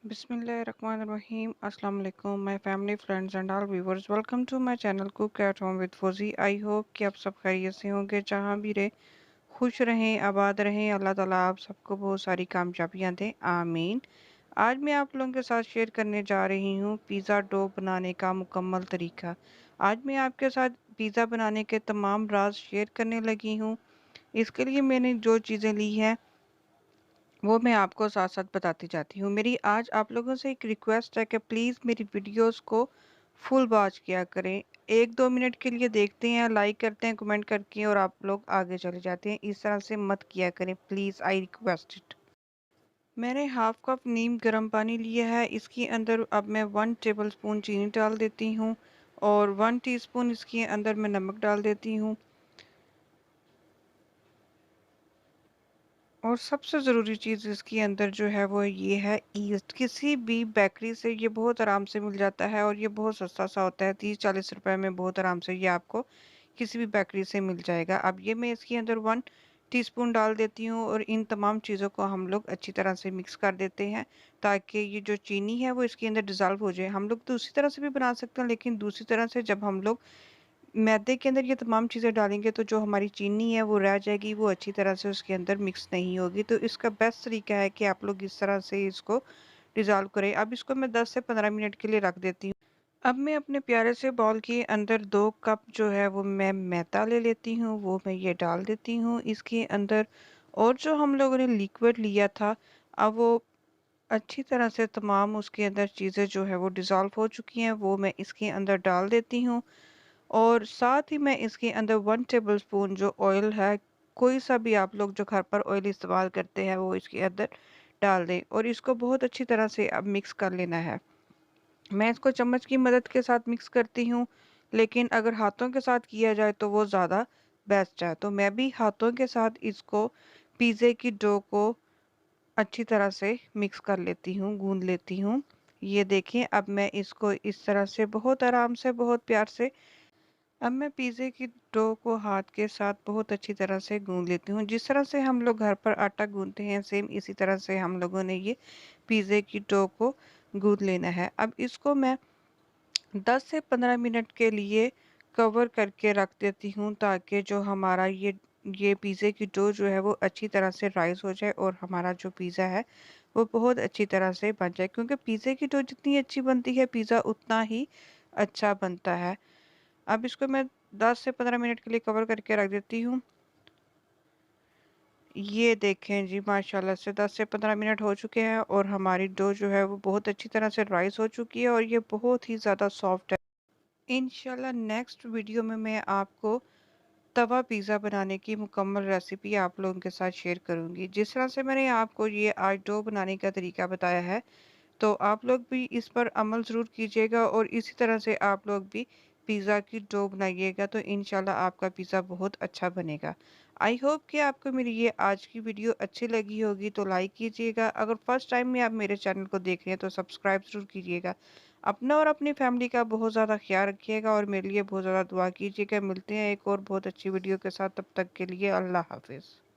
बिस्मिल्लाहिर्रहमानिर्रहीम अस्सलाम वालेकुम my family friends and all viewers. Welcome to my channel cook at home with Fauji. I hope कि आप सब खैरियत से होंगे, जहां भी रहे खुश रहें, आबाद रहें। अल्लाह ताला आप सबको बहुत सारी कामयाबियां दें, आमीन। आज मैं आप लोगों के साथ शेयर करने जा रही हूँ पिज़्ज़ा डो बनाने का मुकम्मल तरीका। आज मैं आपके साथ पिज़्ज़ा बनाने के तमाम राज शेयर करने लगी हूँ। इसके लिए मैंने जो चीज़ें ली हैं वो मैं आपको साथ साथ बताती जाती हूँ। मेरी आज आप लोगों से एक रिक्वेस्ट है कि प्लीज़ मेरी वीडियोस को फुल वॉच किया करें। 1-2 मिनट के लिए देखते हैं, लाइक करते हैं, कमेंट करके और आप लोग आगे चले जाते हैं। इस तरह से मत किया करें प्लीज़, आई रिक्वेस्ट इट। मैंने हाफ कप नीम गर्म पानी लिया है। इसके अंदर अब मैं 1 टेबल स्पून चीनी डाल देती हूँ और 1 टीस्पून इसके अंदर मैं नमक डाल देती हूँ। और सबसे ज़रूरी चीज़ इसके अंदर जो है वो ये है ईस्ट। किसी भी बेकरी से ये बहुत आराम से मिल जाता है और ये बहुत सस्ता सा होता है। 30-40 रुपए में बहुत आराम से ये आपको किसी भी बेकरी से मिल जाएगा। अब ये मैं इसके अंदर 1 टीस्पून डाल देती हूँ और इन तमाम चीज़ों को हम लोग अच्छी तरह से मिक्स कर देते हैं ताकि ये जो चीनी है वो इसके अंदर डिज़ोल्व हो जाए। हम लोग तो उसी तरह से भी बना सकते हैं, लेकिन दूसरी तरह से जब हम लोग मैदे के अंदर ये तमाम चीज़ें डालेंगे तो जो हमारी चीनी है वो रह जाएगी, वो अच्छी तरह से उसके अंदर मिक्स नहीं होगी। तो इसका बेस्ट तरीका है कि आप लोग इस तरह से इसको डिज़ोल्व करें। अब इसको मैं 10 से 15 मिनट के लिए रख देती हूँ। अब मैं अपने प्यारे से बाउल के अंदर 2 कप जो है वो मैं मैदा ले लेती हूँ, वो मैं ये डाल देती हूँ इसके अंदर। और जो हम लोगों ने लिक्विड लिया था, अब वो अच्छी तरह से तमाम उसके अंदर चीज़ें जो है वो डिज़ोल्व हो चुकी हैं, वो मैं इसके अंदर डाल देती हूँ। और साथ ही मैं इसके अंदर 1 टेबलस्पून जो ऑयल है, कोई सा भी आप लोग जो घर पर ऑयल इस्तेमाल करते हैं वो इसके अंदर डाल दें और इसको बहुत अच्छी तरह से अब मिक्स कर लेना है। मैं इसको चम्मच की मदद के साथ मिक्स करती हूँ, लेकिन अगर हाथों के साथ किया जाए तो वो ज़्यादा बेस्ट है। तो मैं भी हाथों के साथ इसको पिज़्ज़े की डो को अच्छी तरह से मिक्स कर लेती हूँ, गूंद लेती हूँ। ये देखें, अब मैं इसको इस तरह से बहुत आराम से, बहुत प्यार से अब मैं पिज़्ज़े की डो को हाथ के साथ बहुत अच्छी तरह से गूंद लेती हूँ। जिस तरह से हम लोग घर पर आटा गूंदते हैं, सेम इसी तरह से हम लोगों ने ये पिज़्ज़े की डो को गूंद लेना है। अब इसको मैं 10 से 15 मिनट के लिए कवर करके रख देती हूँ ताकि जो हमारा ये पिज़्ज़े की डो जो है वो अच्छी तरह से राइज़ हो जाए और हमारा जो पिज़्ज़ा है वो बहुत अच्छी तरह से बन जाए, क्योंकि पिज़्ज़े की डो जितनी अच्छी बनती है पिज़्ज़ा उतना ही अच्छा बनता है। अब इसको मैं 10 से 15 मिनट के लिए कवर करके रख देती हूँ। ये देखें जी, माशाल्लाह से 10 से 15 मिनट हो चुके हैं और हमारी डो जो है वो बहुत अच्छी तरह से राइस हो चुकी है और ये बहुत ही ज़्यादा सॉफ्ट है। इंशाल्लाह नेक्स्ट वीडियो में मैं आपको तवा पिज़्ज़ा बनाने की मुकम्मल रेसिपी आप लोगों के साथ शेयर करूंगी। जिस तरह से मैंने आपको ये आज डो बनाने का तरीका बताया है, तो आप लोग भी इस पर अमल ज़रूर कीजिएगा और इसी तरह से आप लोग भी पिज़्ज़ा की डो बनाइएगा तो इंशाल्लाह आपका पिज़्ज़ा बहुत अच्छा बनेगा। आई होप कि आपको मेरी ये आज की वीडियो अच्छी लगी होगी, तो लाइक कीजिएगा। अगर फर्स्ट टाइम में आप मेरे चैनल को देख रहे हैं तो सब्सक्राइब ज़रूर कीजिएगा। अपना और अपनी फैमिली का बहुत ज़्यादा ख्याल रखिएगा और मेरे लिए बहुत ज़्यादा दुआ कीजिएगा। मिलते हैं एक और बहुत अच्छी वीडियो के साथ, तब तक के लिए अल्लाह हाफिज़।